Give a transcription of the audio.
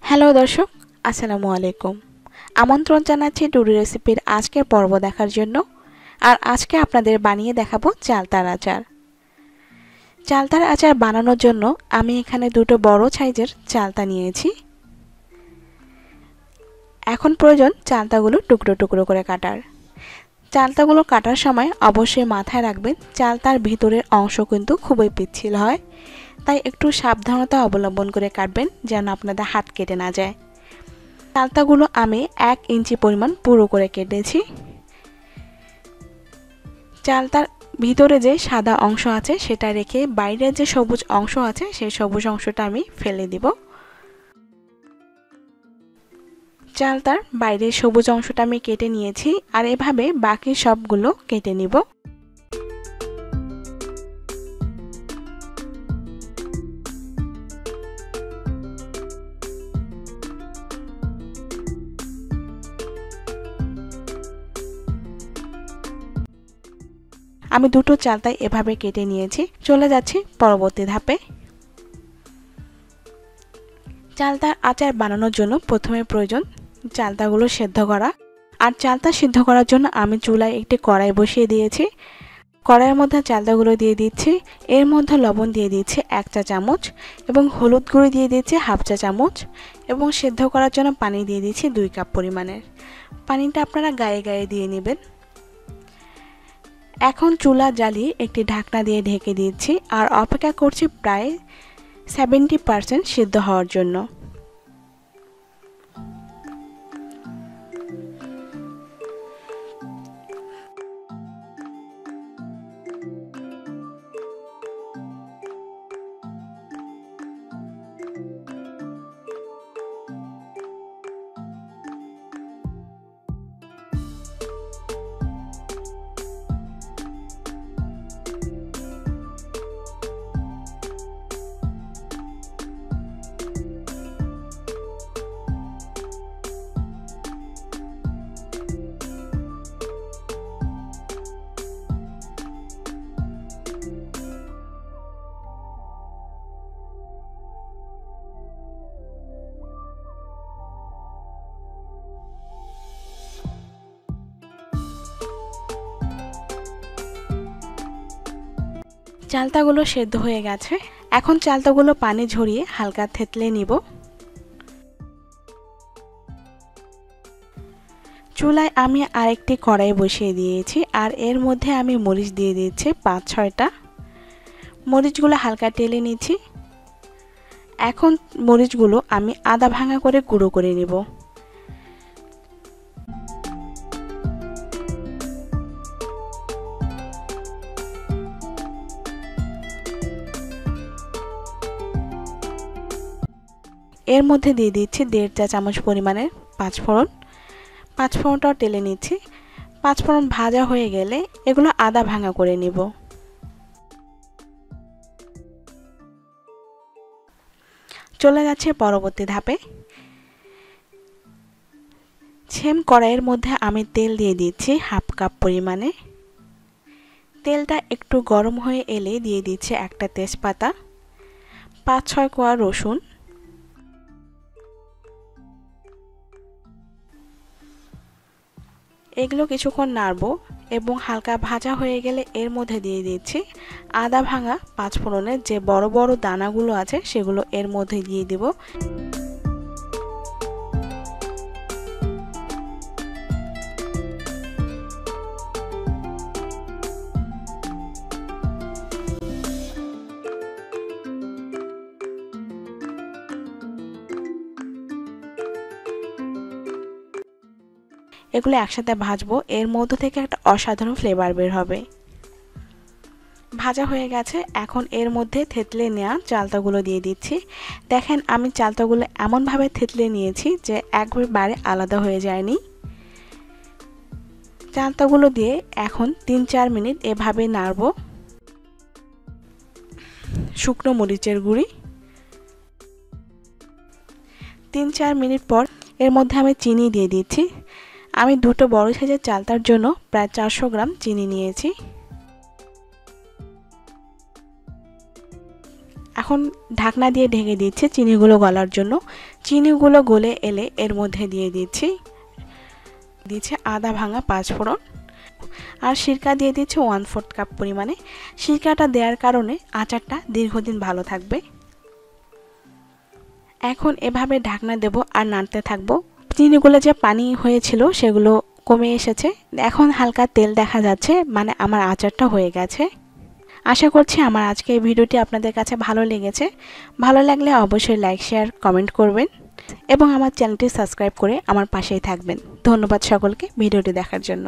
Hello দর্শক, আসসালামু আলাইকুম। আমন্ত্রণ জানাচ্ছি টুডে রেসিপির আজকের পর্ব দেখার জন্য। আর আজকে আপনাদের বানিয়ে দেখাবো চালতার আচার। চালতার আচার বানানোর জন্য আমি এখানে দুটো বড় সাইজের চালতা নিয়েছি। এখন প্রয়োজন চালতাগুলো টুকরো টুকরো করে কাটার। চালতাগুলো কাটার সময় অবশ্যই মাথায় রাখবেন চালতার ভিতরের অংশ কিন্তু খুবই পিচ্ছিল হয়, তাই একটু সাবধানতা অবলম্বন করে কাটবেন যেন আপনাদের হাত কেটে না যায়। চালতাগুলো আমি 1 ইঞ্চি পরিমাণ পুরো করে কেটেছি। চালতার ভিতরে যে সাদা অংশ আছে সেটা রেখে বাইরের যে সবুজ অংশ আছে সেই সবুজ অংশটা আমি ফেলে দিব। চালতার বাইরের সবুজ অংশটা আমি কেটে নিয়েছি আর এভাবে বাকি সবগুলো কেটে নিব। আমি দুটো চালতা এভাবে কেটে নিয়েছি। চলে যাচ্ছি পরবর্তী ধাপে। চালতার আচার বানানোর জন্য প্রথমে প্রয়োজন চালতাগুলো সেদ্ধ করা। আর চালতা সিদ্ধ করার জন্য আমি চুলায় একটি কড়াই বসিয়ে দিয়েছি। কড়াইয়ের মধ্যে চালতাগুলো দিয়ে দিচ্ছি। এর মধ্যে লবণ দিয়ে দিচ্ছি 1 চা চামচ এবং হলুদ গুঁড়ো দিয়ে দিচ্ছি 1/2 চা চামচ এবং সেদ্ধ করার জন্য পানি দিয়ে দিচ্ছি 2 কাপ পরিমাণের। পানিটা আপনারা গায়ে গায়ে দিয়ে নেবেন। এখন চুলা জ্বালিয়ে একটি ঢাকনা দিয়ে ঢেকে দিচ্ছি আর অপেক্ষা করছি প্রায় 70% সিদ্ধ হওয়ার জন্য। চালতাগুলো সেদ্ধ হয়ে গেছে। এখন চালতাগুলো পানি ঝরিয়ে হালকা থেতলে নিব। চুলায় আমি আরেকটি কড়াই বসিয়ে দিয়েছি আর এর মধ্যে আমি মরিচ দিয়ে দিচ্ছি 5-6টা। মরিচগুলো হালকা টেলে নিচ্ছি। এখন মরিচগুলো আমি আধা ভাঙা করে গুঁড়ো করে নিব। এর মধ্যে দিয়ে দিচ্ছি 1.5 চা চামচ পরিমাণের পাঁচফোড়ন। পাঁচফোড়নটাও টেলে নিচ্ছি। পাঁচফোড়ন ভাজা হয়ে গেলে এগুলো আধা ভাঙা করে নিব। চলে যাচ্ছে পরবর্তী ধাপে। সেম কড়াইয়ের মধ্যে আমি তেল দিয়ে দিচ্ছি 1/2 কাপ পরিমাণে। তেলটা একটু গরম হয়ে এলে দিয়ে দিচ্ছি একটা তেজপাতা, 5-6 কোয়া রসুন, এগুলো কিছুক্ষণ নাড়বো এবং হালকা ভাজা হয়ে গেলে এর মধ্যে দিয়ে দিচ্ছি আদা ভাঙা পাঁচফোড়নের যে বড় বড় দানাগুলো আছে সেগুলো এর মধ্যে দিয়ে দেব। এগুলো একসাথে ভাজবো, এর মধ্যে থেকে একটা অসাধারণ ফ্লেভার বের হবে। ভাজা হয়ে গেছে। এখন এর মধ্যে থেতলে নেওয়া চালতাগুলো দিয়ে দিচ্ছি। দেখেন আমি চালতাগুলো এমনভাবে থেতলে নিয়েছি যে একবারে আলাদা হয়ে যায়নি। চালতাগুলো দিয়ে এখন 3-4 মিনিট এভাবে নাড়বো। শুকনো মরিচের গুঁড়ি 3-4 মিনিট পর এর মধ্যে আমি চিনি দিয়ে দিচ্ছি। আমি দুটো বড় সাইজের চালতার জন্য প্রায় 400 গ্রাম চিনি নিয়েছি। এখন ঢাকনা দিয়ে ঢেকে দিচ্ছি চিনিগুলো গলার জন্য। চিনিগুলো গলে এলে এর মধ্যে দিয়ে দিচ্ছি আদা ভাঙা 5 ফোড়ন আর সিরকা দিয়ে দিচ্ছি 1/4 কাপ পরিমাণে। সিরকাটা দেওয়ার কারণে আচারটা দীর্ঘদিন ভালো থাকবে। এখন এভাবে ঢাকনা দেব আর নাড়তে থাকবো। চিনিগুলো যে পানি হয়েছিল সেগুলো কমে এসেছে, এখন হালকা তেল দেখা যাচ্ছে, মানে আমার আচারটা হয়ে গেছে। আশা করছি আমার আজকে এই ভিডিওটি আপনাদের কাছে ভালো লেগেছে। ভালো লাগলে অবশ্যই লাইক শেয়ার কমেন্ট করবেন এবং আমার চ্যানেলটি সাবস্ক্রাইব করে আমার পাশেই থাকবেন। ধন্যবাদ সকলকে ভিডিওটি দেখার জন্য।